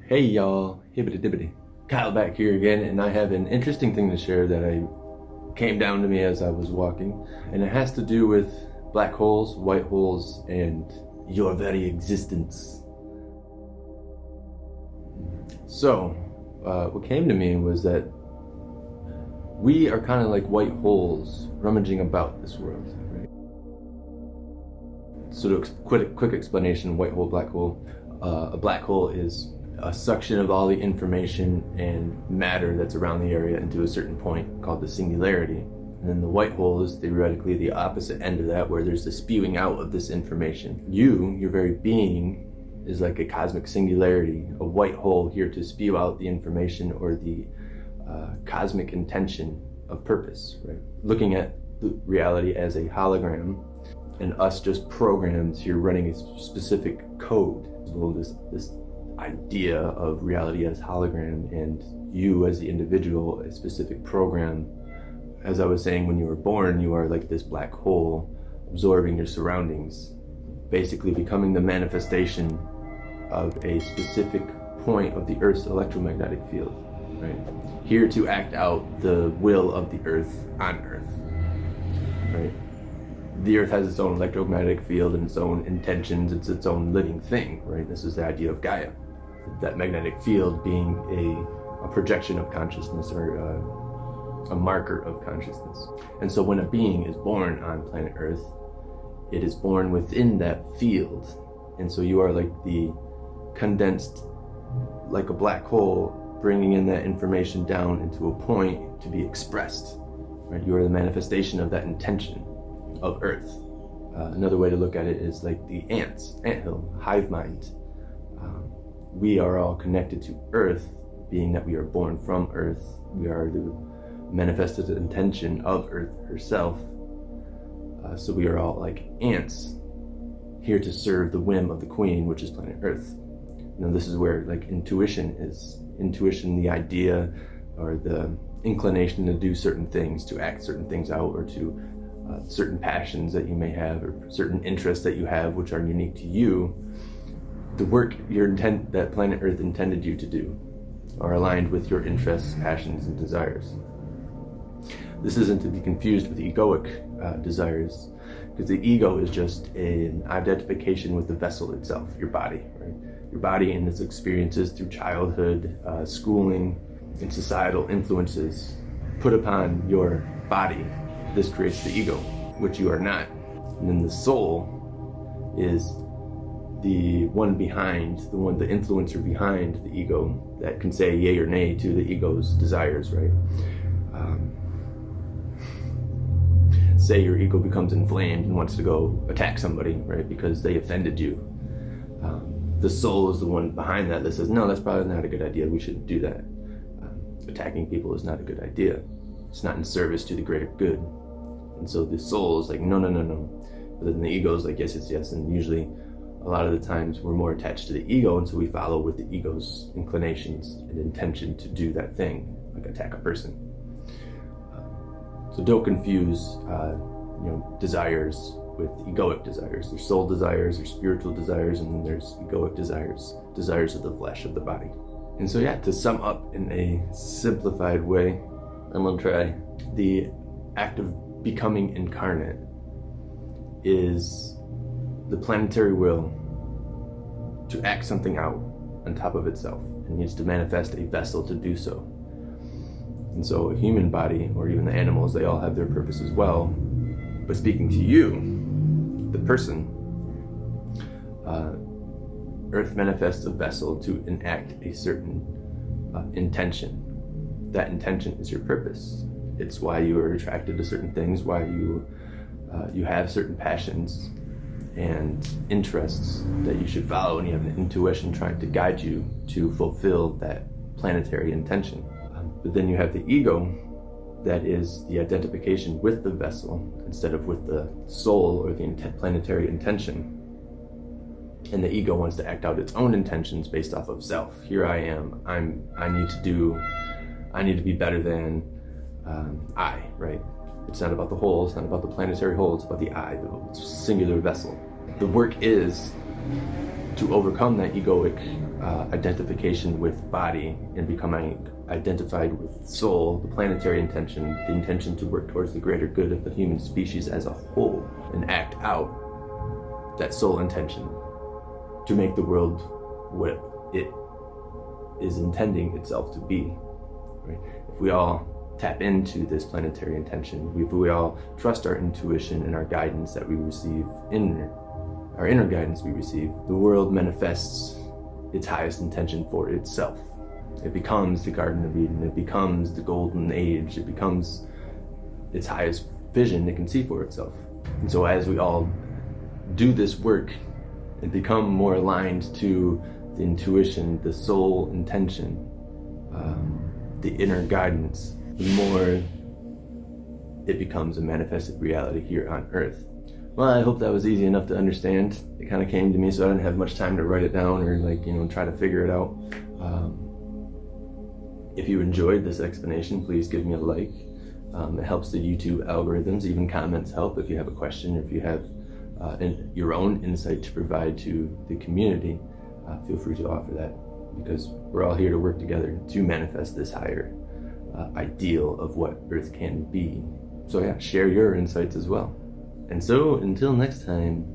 Hey y'all, hibbity dibbity. Kyle back here again, and I have an interesting thing to share that I came down to me as I was walking, and it has to do with black holes, white holes, and your very existence. So, what came to me was that we are kind of like white holes rummaging about this world, right? Sort of quick explanation: white hole, black hole. A black hole is a suction of all the information and matter that's around the area into a certain point called the singularity. And then the white hole is theoretically the opposite end of that, where there's the spewing out of this information. Your very being, is like a cosmic singularity, a white hole here to spew out the information or the cosmic intention of purpose, right? Looking at reality as a hologram and us just programs here running a specific code. Well, this idea of reality as hologram and you as the individual, a specific program. As I was saying, when you were born, you are like this black hole absorbing your surroundings, basically becoming the manifestation of a specific point of the Earth's electromagnetic field, right? Here to act out the will of the Earth on Earth, right? The Earth has its own electromagnetic field and its own intentions. It's its own living thing, right? This is the idea of Gaia. That magnetic field being a projection of consciousness or a marker of consciousness. And so when a being is born on planet Earth, it is born within that field. And so you are like the condensed, like a black hole, bringing in that information down into a point to be expressed, right? You are the manifestation of that intention of Earth. Another way to look at it is like the anthill, hive mind. We are all connected to Earth, being that we are born from Earth. We are the manifested intention of Earth herself. So we are all like ants, here to serve the whim of the queen, which is planet Earth. Now this is where like intuition is. Intuition, the idea or the inclination to do certain things, to act certain things out, or to certain passions that you may have, or certain interests that you have, which are unique to you. The work that planet Earth intended you to do are aligned with your interests, passions, and desires. This isn't to be confused with egoic desires, because the ego is just an identification with the vessel itself, your body, right? Your body and its experiences through childhood, schooling, and societal influences put upon your body. This creates the ego, which you are not. And then the soul is the one behind, the influencer behind the ego that can say yay or nay to the ego's desires, right? Say your ego becomes inflamed and wants to go attack somebody, right, because they offended you. The soul is the one behind that says, no, that's probably not a good idea. We shouldn't do that. Attacking people is not a good idea. It's not in service to the greater good. And so the soul is like, no. But then the ego is like, yes. And usually, a lot of the times, we're more attached to the ego, and so we follow with the ego's inclinations and intention to do that thing, like attack a person. So don't confuse, desires with egoic desires. There's soul desires, there's spiritual desires, and then there's egoic desires of the flesh, of the body. And so to sum up in a simplified way, I'm gonna try. The act of becoming incarnate is the planetary will to act something out on top of itself, and needs to manifest a vessel to do so. And so a human body, or even the animals, they all have their purpose as well. But speaking to you, the person, Earth manifests a vessel to enact a certain intention. That intention is your purpose. It's why you are attracted to certain things, why you have certain passions and interests that you should follow, and you have an intuition trying to guide you to fulfill that planetary intention. But then you have the ego, that is the identification with the vessel instead of with the soul or the planetary intention. And the ego wants to act out its own intentions based off of self. Here I am. I need to be better than I, right? It's not about the whole, it's not about the planetary whole, it's about the I, the singular vessel. The work is to overcome that egoic identification with body and becoming identified with soul, the planetary intention, the intention to work towards the greater good of the human species as a whole and act out that soul intention to make the world what it is intending itself to be. Right? If we all tap into this planetary intention, if we all trust our intuition and our guidance that we receive our inner guidance we receive, the world manifests its highest intention for itself. It becomes the Garden of Eden, it becomes the Golden Age, it becomes its highest vision it can see for itself. And so as we all do this work and become more aligned to the intuition, the soul intention, the inner guidance, the more it becomes a manifested reality here on Earth. Well, I hope that was easy enough to understand. It kind of came to me, so I didn't have much time to write it down or try to figure it out. If you enjoyed this explanation, please give me a like. It helps the YouTube algorithms. Even comments help. If you have a question, if you have your own insight to provide to the community, feel free to offer that, because we're all here to work together to manifest this higher ideal of what Earth can be. So yeah, share your insights as well. And so, until next time,